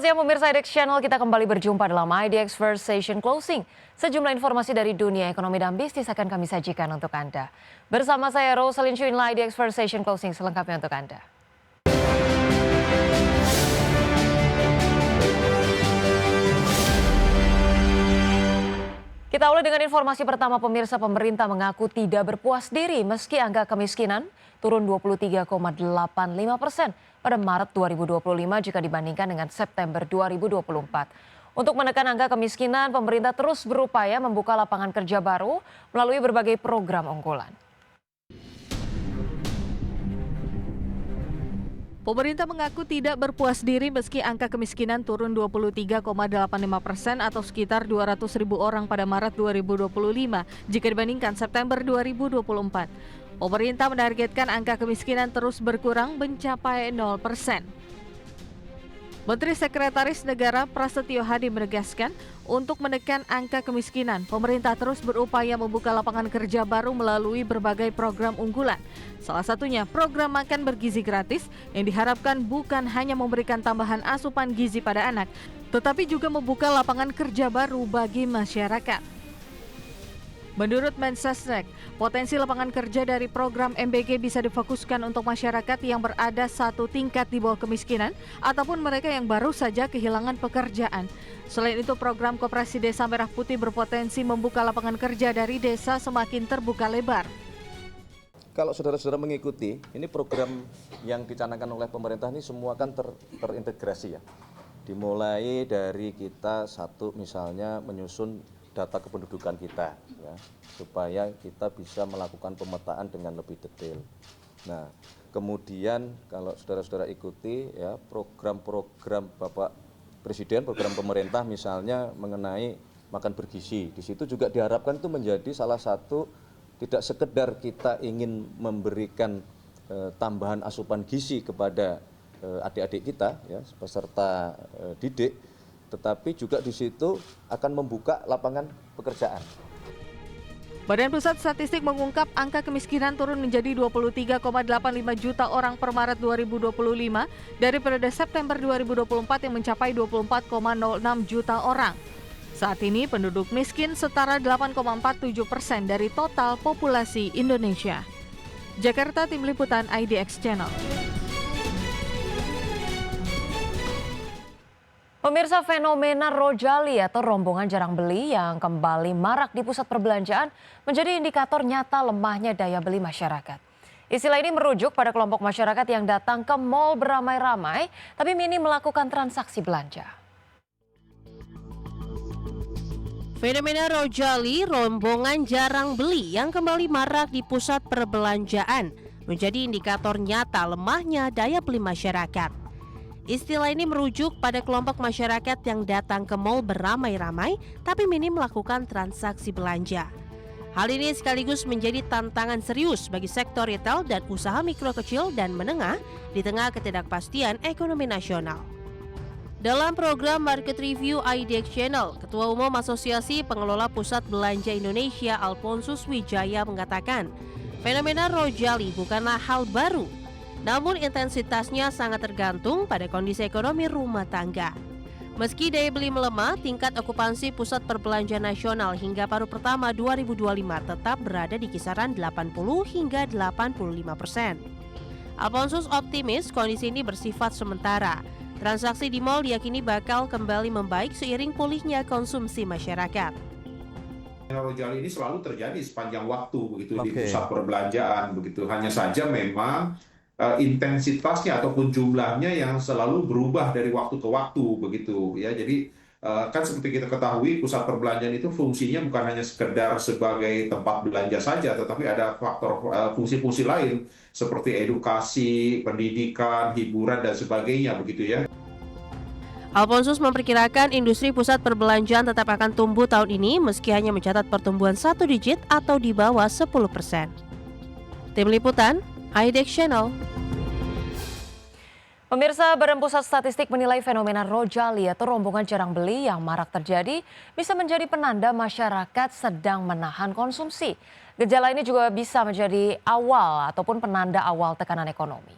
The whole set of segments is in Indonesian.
Selamat siang pemirsa IDX Channel, kita kembali berjumpa dalam IDX First Session Closing. Sejumlah informasi dari dunia ekonomi dan bisnis akan kami sajikan untuk Anda. Bersama saya Rosalyn Chu, inilah IDX First Session Closing selengkapnya untuk Anda. Kita awali dengan informasi pertama pemirsa. Pemerintah mengaku tidak berpuas diri meski angka kemiskinan turun 23,85% pada Maret 2025 jika dibandingkan dengan September 2024. Untuk menekan angka kemiskinan, pemerintah terus berupaya membuka lapangan kerja baru melalui berbagai program unggulan. Pemerintah mengaku tidak berpuas diri meski angka kemiskinan turun 23,85% atau sekitar 200.000 orang pada Maret 2025 jika dibandingkan September 2024. Pemerintah menargetkan angka kemiskinan terus berkurang mencapai 0%. Menteri Sekretaris Negara Prasetyo Hadi menegaskan, untuk menekan angka kemiskinan, pemerintah terus berupaya membuka lapangan kerja baru melalui berbagai program unggulan. Salah satunya program makan bergizi gratis yang diharapkan bukan hanya memberikan tambahan asupan gizi pada anak, tetapi juga membuka lapangan kerja baru bagi masyarakat. Menurut Mensesnek, potensi lapangan kerja dari program MBG bisa difokuskan untuk masyarakat yang berada satu tingkat di bawah kemiskinan ataupun mereka yang baru saja kehilangan pekerjaan. Selain itu, program Koperasi Desa Merah Putih berpotensi membuka lapangan kerja dari desa semakin terbuka lebar. Kalau saudara-saudara mengikuti, ini program yang dicanangkan oleh pemerintah ini semua kan terintegrasi ya. Dimulai dari kita satu misalnya menyusun data kependudukan kita ya, supaya kita bisa melakukan pemetaan dengan lebih detail. Nah, kemudian kalau saudara-saudara ikuti ya program-program Bapak Presiden, program pemerintah misalnya mengenai makan bergizi. Di situ juga diharapkan itu menjadi salah satu, tidak sekedar kita ingin memberikan tambahan asupan gizi kepada adik-adik kita ya, peserta didik, tetapi juga di situ akan membuka lapangan pekerjaan. Badan Pusat Statistik mengungkap angka kemiskinan turun menjadi 23,85 juta orang per Maret 2025 dari periode September 2024 yang mencapai 24,06 juta orang. Saat ini penduduk miskin setara 8,47% dari total populasi Indonesia. Jakarta, Tim Liputan IDX Channel. Pemirsa, fenomena rojali atau rombongan jarang beli yang kembali marak di pusat perbelanjaan menjadi indikator nyata lemahnya daya beli masyarakat. Istilah ini merujuk pada kelompok masyarakat yang datang ke mal beramai-ramai tapi minim melakukan transaksi belanja. Fenomena rojali, rombongan jarang beli yang kembali marak di pusat perbelanjaan menjadi indikator nyata lemahnya daya beli masyarakat. Istilah ini merujuk pada kelompok masyarakat yang datang ke mal beramai-ramai tapi minim melakukan transaksi belanja. Hal ini sekaligus menjadi tantangan serius bagi sektor retail dan usaha mikro kecil dan menengah di tengah ketidakpastian ekonomi nasional. Dalam program Market Review IDX Channel, Ketua Umum Asosiasi Pengelola Pusat Belanja Indonesia Alphonsus Wijaya mengatakan, fenomena rojali bukanlah hal baru, namun intensitasnya sangat tergantung pada kondisi ekonomi rumah tangga. Meski daya beli melemah, tingkat okupansi pusat perbelanjaan nasional hingga paruh pertama 2025 tetap berada di kisaran 80 hingga 85%. Alphonsus optimis kondisi ini bersifat sementara. Transaksi di mal diyakini bakal kembali membaik seiring pulihnya konsumsi masyarakat. Rojali ini selalu terjadi sepanjang waktu begitu di pusat perbelanjaan begitu. Hanya saja memang intensitasnya ataupun jumlahnya yang selalu berubah dari waktu ke waktu begitu ya. Jadi kan seperti kita ketahui pusat perbelanjaan itu fungsinya bukan hanya sekedar sebagai tempat belanja saja, tetapi ada faktor fungsi-fungsi lain seperti edukasi, pendidikan, hiburan dan sebagainya begitu ya. Alphonsus memperkirakan industri pusat perbelanjaan tetap akan tumbuh tahun ini meski hanya mencatat pertumbuhan 1 digit atau di bawah 10%. Tim Liputan IDX Channel. Pemirsa, Badan Pusat Statistik menilai fenomena rojali atau rombongan jarang beli yang marak terjadi bisa menjadi penanda masyarakat sedang menahan konsumsi. Gejala ini juga bisa menjadi awal ataupun penanda awal tekanan ekonomi.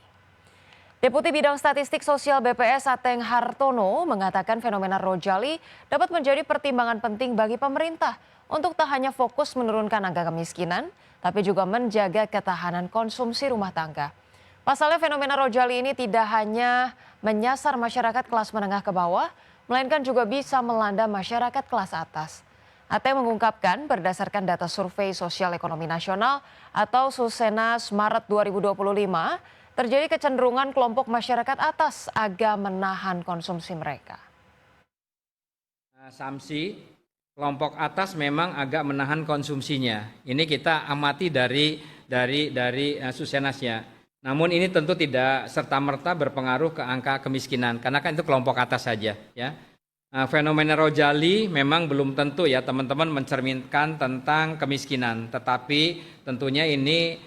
Deputi Bidang Statistik Sosial BPS Ateng Hartono mengatakan fenomena Rojali dapat menjadi pertimbangan penting bagi pemerintah untuk tak hanya fokus menurunkan angka kemiskinan, tapi juga menjaga ketahanan konsumsi rumah tangga. Pasalnya fenomena Rojali ini tidak hanya menyasar masyarakat kelas menengah ke bawah, melainkan juga bisa melanda masyarakat kelas atas. Ateng mengungkapkan berdasarkan data Survei Sosial Ekonomi Nasional atau Susenas Maret 2025, terjadi kecenderungan kelompok masyarakat atas agak menahan konsumsi mereka. Asumsi kelompok atas memang agak menahan konsumsinya. Ini kita amati dari Susenasnya. Namun ini tentu tidak serta-merta berpengaruh ke angka kemiskinan karena kan itu kelompok atas saja ya. Fenomena Rojali memang belum tentu ya teman-teman mencerminkan tentang kemiskinan, tetapi tentunya ini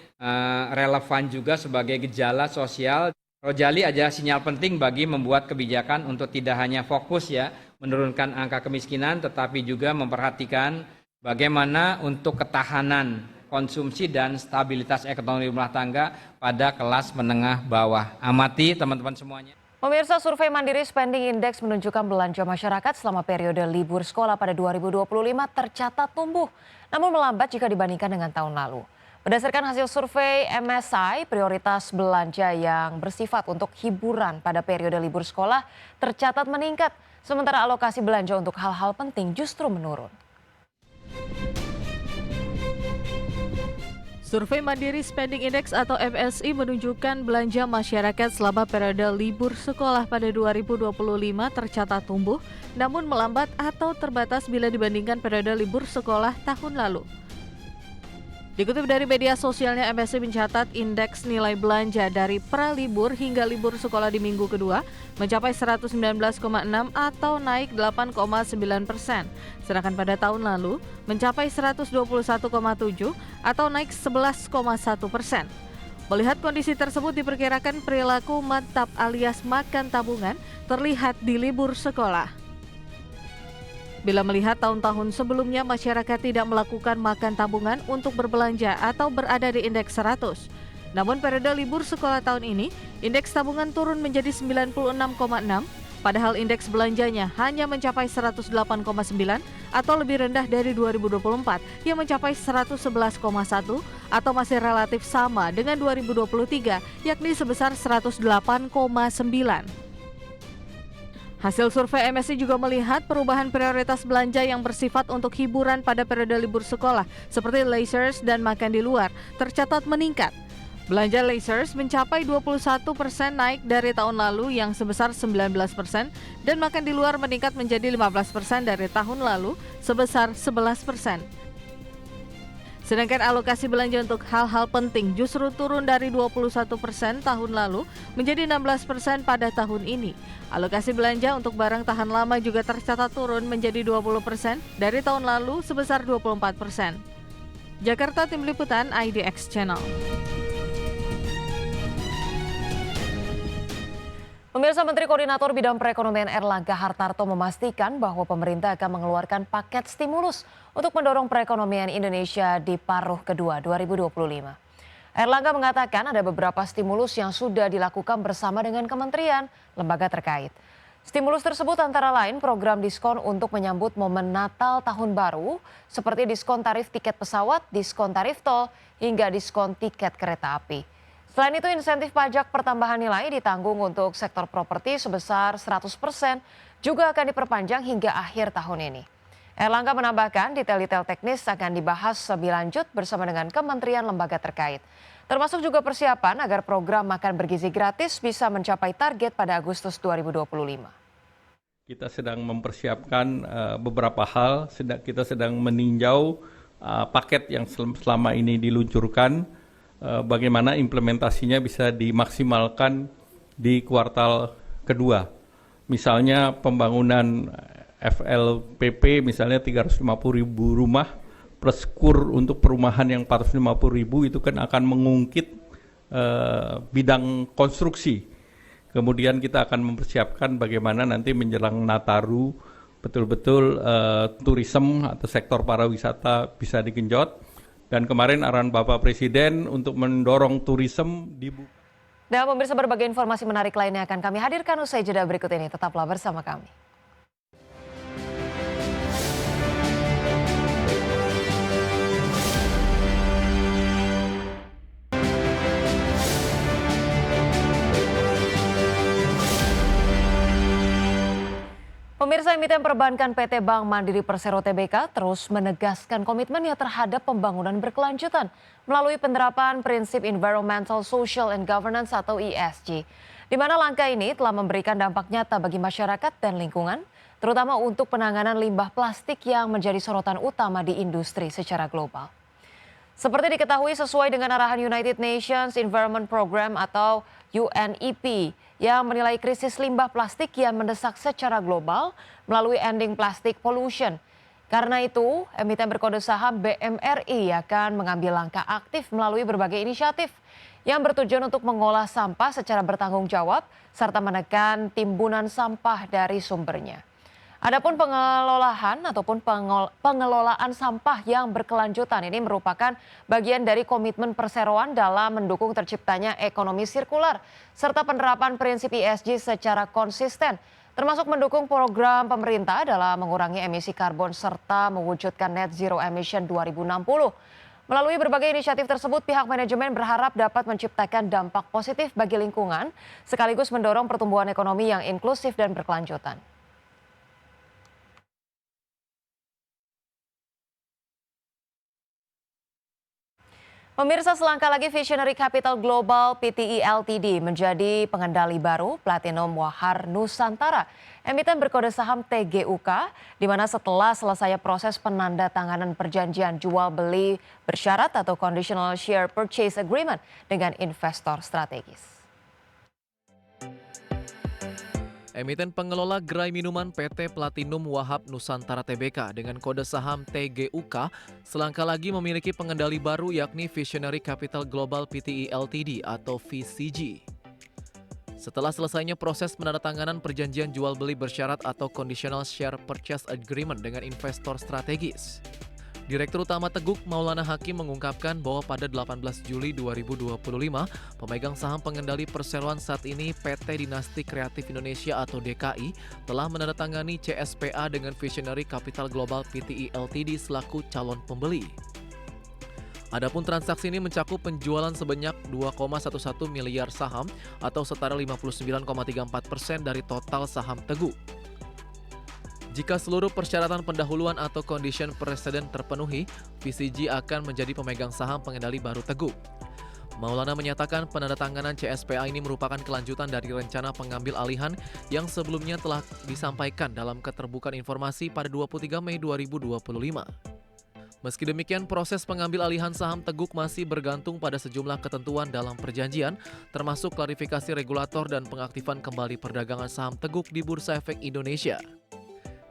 relevan juga sebagai gejala sosial. Rojali adalah sinyal penting bagi membuat kebijakan untuk tidak hanya fokus ya menurunkan angka kemiskinan, tetapi juga memperhatikan bagaimana untuk ketahanan konsumsi dan stabilitas ekonomi rumah tangga pada kelas menengah bawah. Amati teman-teman semuanya. Pemirsa, survei Mandiri Spending Index menunjukkan belanja masyarakat selama periode libur sekolah pada 2025 tercatat tumbuh, namun melambat jika dibandingkan dengan tahun lalu. Berdasarkan hasil survei MSI, prioritas belanja yang bersifat untuk hiburan pada periode libur sekolah tercatat meningkat, sementara alokasi belanja untuk hal-hal penting justru menurun. Survei Mandiri Spending Index atau MSI menunjukkan belanja masyarakat selama periode libur sekolah pada 2025 tercatat tumbuh, namun melambat atau terbatas bila dibandingkan periode libur sekolah tahun lalu. Dikutip dari media sosialnya, MSI mencatat indeks nilai belanja dari pralibur hingga libur sekolah di minggu kedua mencapai 119,6 atau naik 8,9%. Sedangkan pada tahun lalu mencapai 121,7 atau naik 11,1%. Melihat kondisi tersebut diperkirakan perilaku mantap alias makan tabungan terlihat di libur sekolah. Bila melihat tahun-tahun sebelumnya masyarakat tidak melakukan makan tabungan untuk berbelanja atau berada di indeks 100. Namun periode libur sekolah tahun ini, indeks tabungan turun menjadi 96,6, padahal indeks belanjanya hanya mencapai 108,9 atau lebih rendah dari 2024 yang mencapai 111,1 atau masih relatif sama dengan 2023 yakni sebesar 108,9. Hasil survei MSI juga melihat perubahan prioritas belanja yang bersifat untuk hiburan pada periode libur sekolah seperti leisure dan makan di luar tercatat meningkat. Belanja leisure mencapai 21% naik dari tahun lalu yang sebesar 19% dan makan di luar meningkat menjadi 15% dari tahun lalu sebesar 11%. Sedangkan alokasi belanja untuk hal-hal penting justru turun dari 21% tahun lalu menjadi 16% pada tahun ini. Alokasi belanja untuk barang tahan lama juga tercatat turun menjadi 20% dari tahun lalu sebesar 24%. Jakarta, Tim Liputan IDX Channel. Pemirsa, Menteri Koordinator Bidang Perekonomian Erlangga Hartarto memastikan bahwa pemerintah akan mengeluarkan paket stimulus untuk mendorong perekonomian Indonesia di paruh kedua 2025. Erlangga mengatakan ada beberapa stimulus yang sudah dilakukan bersama dengan kementerian, lembaga terkait. Stimulus tersebut antara lain program diskon untuk menyambut momen Natal Tahun Baru, seperti diskon tarif tiket pesawat, diskon tarif tol, hingga diskon tiket kereta api. Selain itu, insentif pajak pertambahan nilai ditanggung untuk sektor properti sebesar 100% juga akan diperpanjang hingga akhir tahun ini. Erlangga menambahkan detail-detail teknis akan dibahas lebih lanjut bersama dengan kementerian lembaga terkait. Termasuk juga persiapan agar program makan bergizi gratis bisa mencapai target pada Agustus 2025. Kita sedang mempersiapkan beberapa hal, kita sedang meninjau paket yang selama ini diluncurkan, bagaimana implementasinya bisa dimaksimalkan di kuartal kedua. Misalnya pembangunan FLPP misalnya 350.000 rumah plus KUR untuk perumahan yang 450.000 itu kan akan mengungkit bidang konstruksi. Kemudian kita akan mempersiapkan bagaimana nanti menjelang Nataru betul-betul tourism atau sektor pariwisata bisa digenjot. Dan kemarin arahan Bapak Presiden untuk mendorong tourism dibuka. Dan pemirsa, berbagai informasi menarik lainnya akan kami hadirkan usai jeda berikut ini. Tetaplah bersama kami. Pemirsa, emiten perbankan PT Bank Mandiri Persero Tbk terus menegaskan komitmennya terhadap pembangunan berkelanjutan melalui penerapan prinsip Environmental, Social, and Governance atau ESG. Di mana langkah ini telah memberikan dampak nyata bagi masyarakat dan lingkungan, terutama untuk penanganan limbah plastik yang menjadi sorotan utama di industri secara global. Seperti diketahui, sesuai dengan arahan United Nations Environment Program atau UNEP yang menilai krisis limbah plastik yang mendesak secara global melalui Ending Plastic Pollution. Karena itu, emiten berkode saham BMRI akan mengambil langkah aktif melalui berbagai inisiatif yang bertujuan untuk mengolah sampah secara bertanggung jawab serta menekan timbunan sampah dari sumbernya. Adapun pengelolaan sampah yang berkelanjutan ini merupakan bagian dari komitmen perseroan dalam mendukung terciptanya ekonomi sirkular serta penerapan prinsip ESG secara konsisten, termasuk mendukung program pemerintah dalam mengurangi emisi karbon serta mewujudkan net zero emission 2060. Melalui berbagai inisiatif tersebut, pihak manajemen berharap dapat menciptakan dampak positif bagi lingkungan sekaligus mendorong pertumbuhan ekonomi yang inklusif dan berkelanjutan. Pemirsa, selangkah lagi Visionary Capital Global PTI Ltd menjadi pengendali baru Platinum Wahar Nusantara, emiten berkode saham TGUK, di mana setelah selesai proses penandatanganan perjanjian jual beli bersyarat atau Conditional Share Purchase Agreement dengan investor strategis. Emiten pengelola gerai minuman PT Platinum Wahab Nusantara Tbk dengan kode saham TGUK selangkah lagi memiliki pengendali baru yakni Visionary Capital Global PTI Ltd atau VCG. Setelah selesainya proses penandatanganan perjanjian jual beli bersyarat atau Conditional Share Purchase Agreement dengan investor strategis. Direktur Utama Teguk Maulana Hakim mengungkapkan bahwa pada 18 Juli 2025, pemegang saham pengendali perseroan saat ini PT Dinasti Kreatif Indonesia atau DKI telah menandatangani CSPA dengan Visionary Capital Global PTI Ltd selaku calon pembeli. Adapun transaksi ini mencakup penjualan sebanyak 2,11 miliar saham atau setara 59,34% dari total saham Teguk. Jika seluruh persyaratan pendahuluan atau condition precedent terpenuhi, VCG akan menjadi pemegang saham pengendali baru Teguk. Maulana menyatakan penandatanganan CSPA ini merupakan kelanjutan dari rencana pengambil alihan yang sebelumnya telah disampaikan dalam keterbukaan informasi pada 23 Mei 2025. Meski demikian, proses pengambil alihan saham Teguk masih bergantung pada sejumlah ketentuan dalam perjanjian, termasuk klarifikasi regulator dan pengaktifan kembali perdagangan saham Teguk di Bursa Efek Indonesia.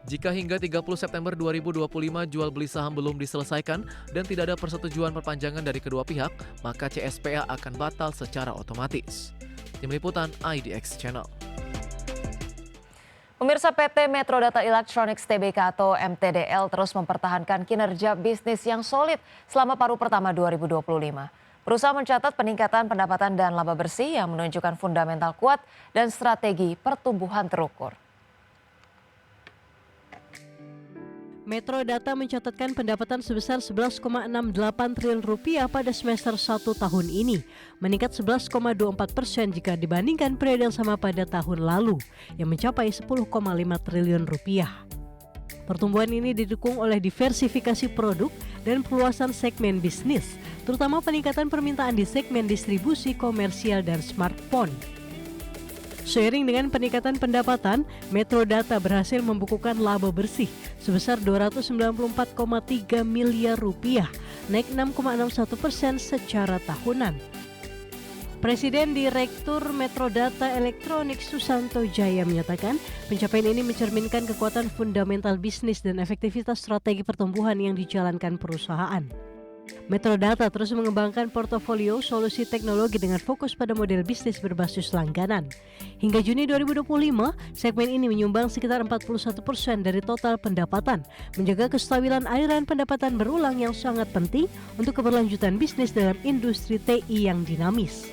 Jika hingga 30 September 2025 jual beli saham belum diselesaikan dan tidak ada persetujuan perpanjangan dari kedua pihak, maka CSPA akan batal secara otomatis. Tim Liputan IDX Channel. Pemirsa, PT Metrodata Electronics Tbk atau MTDL terus mempertahankan kinerja bisnis yang solid selama paruh pertama 2025. Perusahaan mencatat peningkatan pendapatan dan laba bersih yang menunjukkan fundamental kuat dan strategi pertumbuhan terukur. Metrodata mencatatkan pendapatan sebesar 11,68 triliun rupiah pada semester 1 tahun ini, meningkat 11,24% jika dibandingkan periode yang sama pada tahun lalu, yang mencapai 10,5 triliun rupiah. Pertumbuhan ini didukung oleh diversifikasi produk dan perluasan segmen bisnis, terutama peningkatan permintaan di segmen distribusi komersial dan smartphone. Seiring dengan peningkatan pendapatan, Metrodata berhasil membukukan laba bersih sebesar 294,3 miliar rupiah, naik 6,61% secara tahunan. Presiden Direktur Metrodata Electronics Susanto Jaya menyatakan pencapaian ini mencerminkan kekuatan fundamental bisnis dan efektivitas strategi pertumbuhan yang dijalankan perusahaan. Metrodata terus mengembangkan portofolio solusi teknologi dengan fokus pada model bisnis berbasis langganan. Hingga Juni 2025, segmen ini menyumbang sekitar 41% dari total pendapatan, menjaga kestabilan aliran pendapatan berulang yang sangat penting untuk keberlanjutan bisnis dalam industri TI yang dinamis.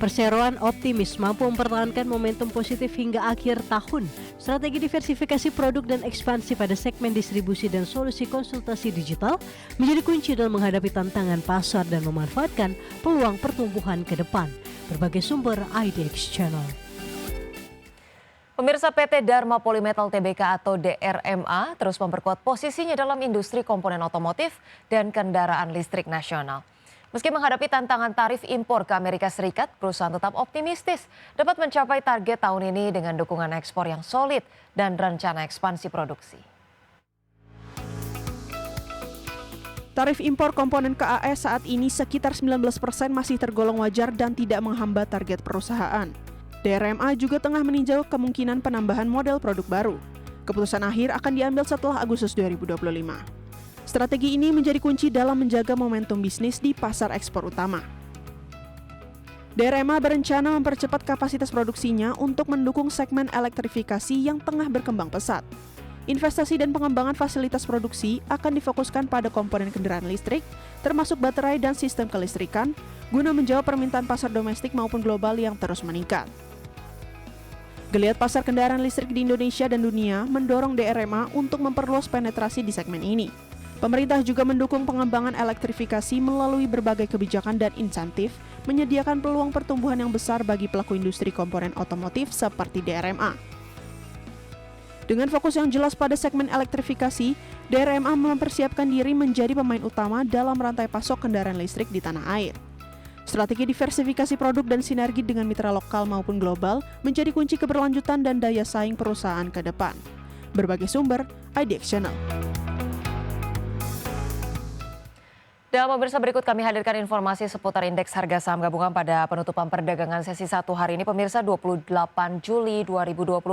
Perseroan optimis mampu mempertahankan momentum positif hingga akhir tahun. Strategi diversifikasi produk dan ekspansi pada segmen distribusi dan solusi konsultasi digital menjadi kunci dalam menghadapi tantangan pasar dan memanfaatkan peluang pertumbuhan ke depan. Berbagai sumber IDX Channel. Pemirsa, PT Dharma Polymetal Tbk atau DRMA terus memperkuat posisinya dalam industri komponen otomotif dan kendaraan listrik nasional. Meski menghadapi tantangan tarif impor ke Amerika Serikat, perusahaan tetap optimistis dapat mencapai target tahun ini dengan dukungan ekspor yang solid dan rencana ekspansi produksi. Tarif impor komponen KAS saat ini sekitar 19% masih tergolong wajar dan tidak menghambat target perusahaan. DRMA juga tengah meninjau kemungkinan penambahan model produk baru. Keputusan akhir akan diambil setelah Agustus 2025. Strategi ini menjadi kunci dalam menjaga momentum bisnis di pasar ekspor utama. DRMA berencana mempercepat kapasitas produksinya untuk mendukung segmen elektrifikasi yang tengah berkembang pesat. Investasi dan pengembangan fasilitas produksi akan difokuskan pada komponen kendaraan listrik, termasuk baterai dan sistem kelistrikan, guna menjawab permintaan pasar domestik maupun global yang terus meningkat. Geliat pasar kendaraan listrik di Indonesia dan dunia mendorong DRMA untuk memperluas penetrasi di segmen ini. Pemerintah juga mendukung pengembangan elektrifikasi melalui berbagai kebijakan dan insentif, menyediakan peluang pertumbuhan yang besar bagi pelaku industri komponen otomotif seperti DRMA. Dengan fokus yang jelas pada segmen elektrifikasi, DRMA mempersiapkan diri menjadi pemain utama dalam rantai pasok kendaraan listrik di tanah air. Strategi diversifikasi produk dan sinergi dengan mitra lokal maupun global menjadi kunci keberlanjutan dan daya saing perusahaan ke depan. Berbagai sumber, IDX Channel. Dan pemirsa, berikut kami hadirkan informasi seputar indeks harga saham gabungan pada penutupan perdagangan sesi 1 hari ini. Pemirsa, 28 Juli 2025,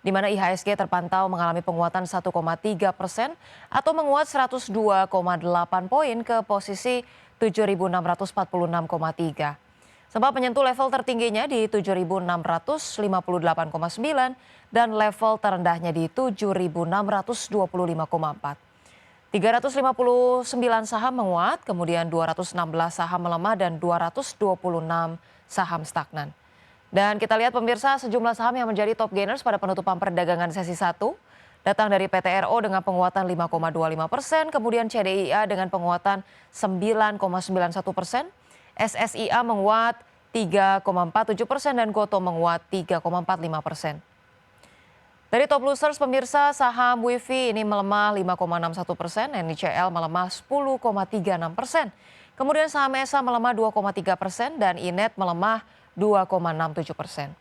di mana IHSG terpantau mengalami penguatan 1,3% atau menguat 102,8 poin ke posisi 7.646,3. Sempat menyentuh level tertingginya di 7.658,9 dan level terendahnya di 7.625,4. 359 saham menguat, kemudian 216 saham melemah dan 226 saham stagnan. Dan kita lihat pemirsa, sejumlah saham yang menjadi top gainers pada penutupan perdagangan sesi 1 datang dari PT RO dengan penguatan 5,25%, kemudian CDIA dengan penguatan 9,91%, SSIA menguat 3,47% dan Goto menguat 3,45%. Dari top losers pemirsa, saham WIFI ini melemah 5,61%, NICL melemah 10,36%. Kemudian saham ESA melemah 2,3% dan INET melemah 2,67%.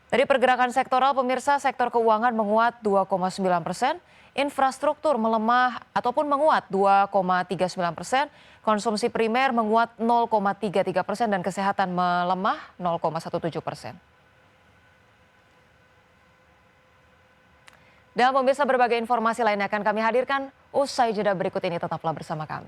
Dari pergerakan sektoral pemirsa, sektor keuangan menguat 2,9%, infrastruktur melemah ataupun menguat 2,39%, konsumsi primer menguat 0,33% dan kesehatan melemah 0,17%. Dan pemirsa, berbagai informasi lainnya akan kami hadirkan usai jeda berikut ini, tetaplah bersama kami.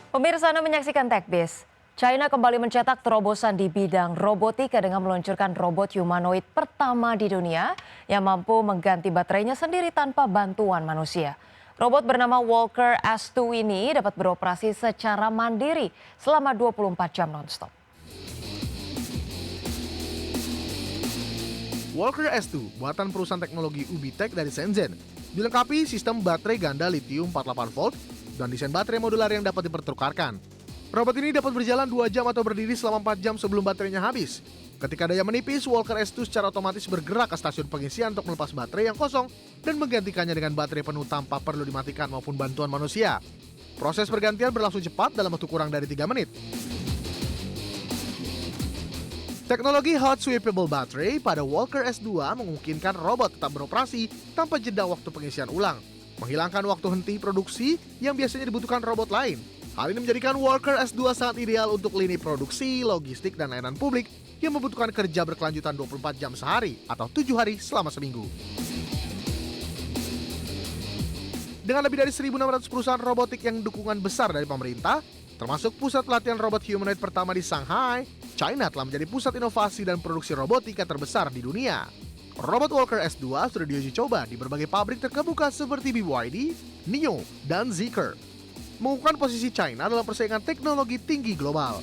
Pemirsa, Anda menyaksikan TechBiz. China kembali mencetak terobosan di bidang robotika dengan meluncurkan robot humanoid pertama di dunia yang mampu mengganti baterainya sendiri tanpa bantuan manusia. Robot bernama Walker S2 ini dapat beroperasi secara mandiri selama 24 jam nonstop. Walker S2 buatan perusahaan teknologi Ubitech dari Shenzhen, dilengkapi sistem baterai ganda litium 48 volt dan desain baterai modular yang dapat dipertukarkan. Robot ini dapat berjalan 2 jam atau berdiri selama 4 jam sebelum baterainya habis. Ketika daya menipis, Walker S2 secara otomatis bergerak ke stasiun pengisian untuk melepas baterai yang kosong dan menggantikannya dengan baterai penuh tanpa perlu dimatikan maupun bantuan manusia. Proses pergantian berlangsung cepat dalam waktu kurang dari 3 menit. Teknologi hot swappable battery pada Walker S2 memungkinkan robot tetap beroperasi tanpa jeda waktu pengisian ulang, menghilangkan waktu henti produksi yang biasanya dibutuhkan robot lain. Hal ini menjadikan Walker S2 sangat ideal untuk lini produksi, logistik, dan layanan publik yang membutuhkan kerja berkelanjutan 24 jam sehari atau 7 hari selama seminggu. Dengan lebih dari 1.600 perusahaan robotik yang dukungan besar dari pemerintah, termasuk pusat pelatihan robot humanoid pertama di Shanghai, China telah menjadi pusat inovasi dan produksi robotika terbesar di dunia. Robot Walker S2 sudah diuji coba di berbagai pabrik terkemuka seperti BYD, NIO, dan Zeekr, mengukuhkan posisi China dalam persaingan teknologi tinggi global.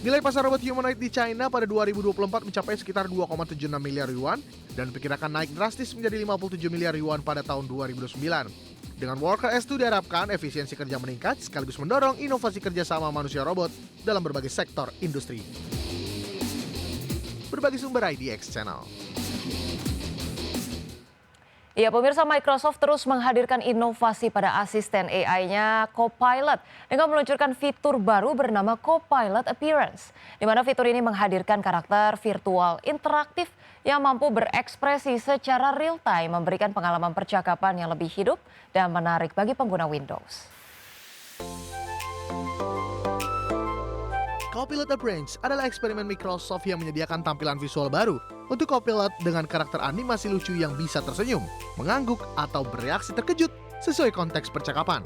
Nilai pasar robot humanoid di China pada 2024 mencapai sekitar 2,76 miliar yuan dan diperkirakan naik drastis menjadi 57 miliar yuan pada tahun 2009. Dengan Walker S2 diharapkan efisiensi kerja meningkat sekaligus mendorong inovasi kerjasama manusia robot dalam berbagai sektor industri. Berbagi sumber IDX Channel. Ya, pemirsa, Microsoft terus menghadirkan inovasi pada asisten AI-nya Copilot dengan meluncurkan fitur baru bernama Copilot Appearance, di mana fitur ini menghadirkan karakter virtual interaktif yang mampu berekspresi secara real-time, memberikan pengalaman percakapan yang lebih hidup dan menarik bagi pengguna Windows. Copilot Appearance adalah eksperimen Microsoft yang menyediakan tampilan visual baru untuk Copilot dengan karakter animasi lucu yang bisa tersenyum, mengangguk, atau bereaksi terkejut sesuai konteks percakapan.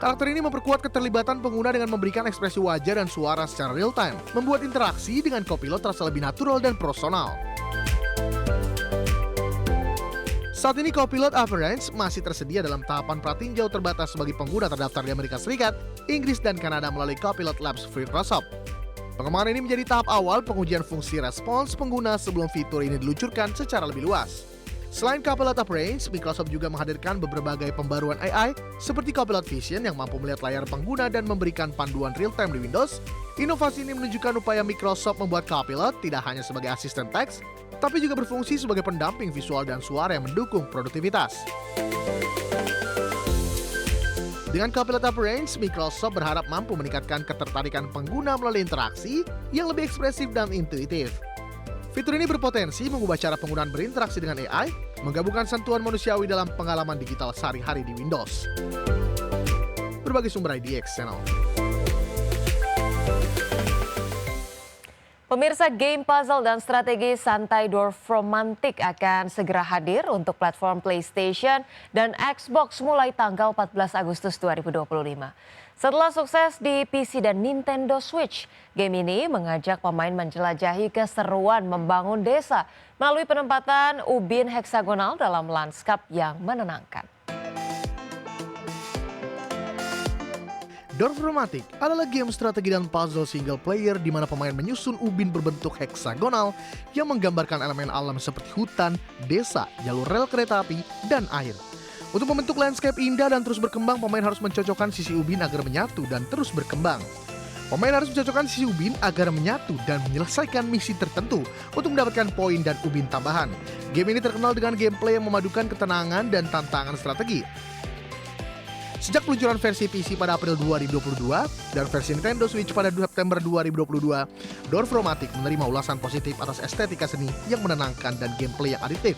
Karakter ini memperkuat keterlibatan pengguna dengan memberikan ekspresi wajah dan suara secara real-time, membuat interaksi dengan Copilot terasa lebih natural dan personal. Saat ini Copilot Appearance masih tersedia dalam tahapan pratinjau terbatas bagi pengguna terdaftar di Amerika Serikat, Inggris, dan Kanada melalui Copilot Labs Microsoft. Pengembangan ini menjadi tahap awal pengujian fungsi respons pengguna sebelum fitur ini diluncurkan secara lebih luas. Selain Copilot Appearance, Microsoft juga menghadirkan berbagai pembaruan AI seperti Copilot Vision yang mampu melihat layar pengguna dan memberikan panduan real-time di Windows. Inovasi ini menunjukkan upaya Microsoft membuat Copilot tidak hanya sebagai asisten teks, tapi juga berfungsi sebagai pendamping visual dan suara yang mendukung produktivitas. Dengan Copilot Appearance, Microsoft berharap mampu meningkatkan ketertarikan pengguna melalui interaksi yang lebih ekspresif dan intuitif. Fitur ini berpotensi mengubah cara penggunaan berinteraksi dengan AI, menggabungkan sentuhan manusiawi dalam pengalaman digital sehari-hari di Windows. Berbagi sumber IDX Channel. Pemirsa, game puzzle dan strategi santai Dorfromantik akan segera hadir untuk platform PlayStation dan Xbox mulai tanggal 14 Agustus 2025. Setelah sukses di PC dan Nintendo Switch, game ini mengajak pemain menjelajahi keseruan membangun desa melalui penempatan ubin heksagonal dalam lanskap yang menenangkan. Dorfromantik adalah game strategi dan puzzle single player di mana pemain menyusun ubin berbentuk heksagonal yang menggambarkan elemen alam seperti hutan, desa, jalur rel kereta api, dan air. Untuk membentuk landscape indah dan terus berkembang, pemain harus mencocokkan sisi ubin agar menyatu dan terus berkembang. Pemain harus mencocokkan sisi ubin agar menyatu dan menyelesaikan misi tertentu untuk mendapatkan poin dan ubin tambahan. Game ini terkenal dengan gameplay yang memadukan ketenangan dan tantangan strategi. Sejak peluncuran versi PC pada April 2022 dan versi Nintendo Switch pada September 2022, Dorfromantik menerima ulasan positif atas estetika seni yang menenangkan dan gameplay yang adiktif.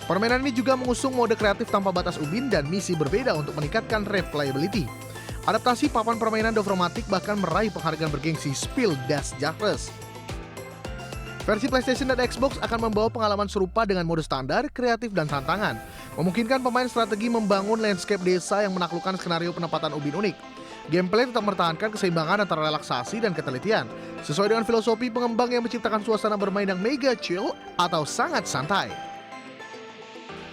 Permainan ini juga mengusung mode kreatif tanpa batas ubin dan misi berbeda untuk meningkatkan replayability. Adaptasi papan permainan Dorfromantik bahkan meraih penghargaan bergengsi Spiel des Jahres. Versi PlayStation dan Xbox akan membawa pengalaman serupa dengan mode standar, kreatif, dan tantangan, memungkinkan pemain strategi membangun landscape desa yang menaklukkan skenario penempatan ubin unik. Gameplay tetap mempertahankan keseimbangan antara relaksasi dan ketelitian, sesuai dengan filosofi pengembang yang menciptakan suasana bermain yang mega chill atau sangat santai.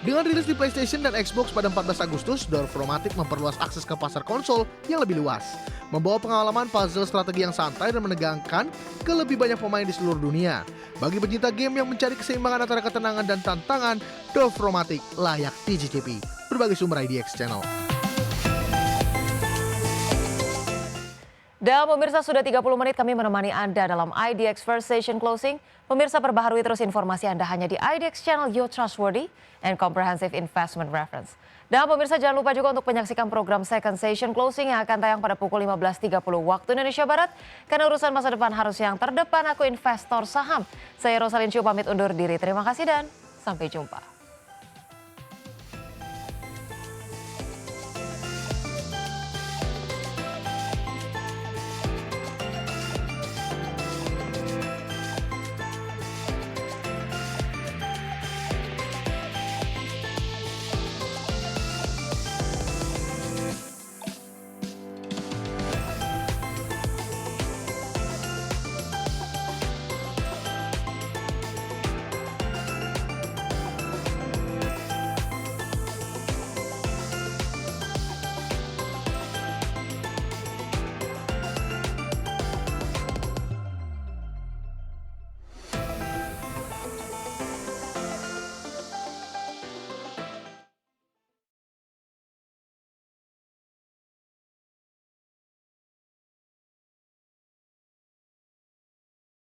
Dengan rilis di PlayStation dan Xbox pada 14 Agustus, Dorfromantik memperluas akses ke pasar konsol yang lebih luas, membawa pengalaman puzzle strategi yang santai dan menegangkan ke lebih banyak pemain di seluruh dunia. Bagi pencinta game yang mencari keseimbangan antara ketenangan dan tantangan, Dorfromantik layak dicicipi. Berbagi sumber IDX Channel. Dan pemirsa, sudah 30 menit kami menemani Anda dalam IDX First Station Closing. Pemirsa, perbaharui terus informasi Anda hanya di IDX Channel, your trustworthy and comprehensive investment reference. Dan pemirsa, jangan lupa juga untuk menyaksikan program Second Station Closing yang akan tayang pada pukul 15.30 waktu Indonesia Barat. Karena urusan masa depan harus yang terdepan, aku investor saham. Saya Rosalin Chiu pamit undur diri. Terima kasih dan sampai jumpa.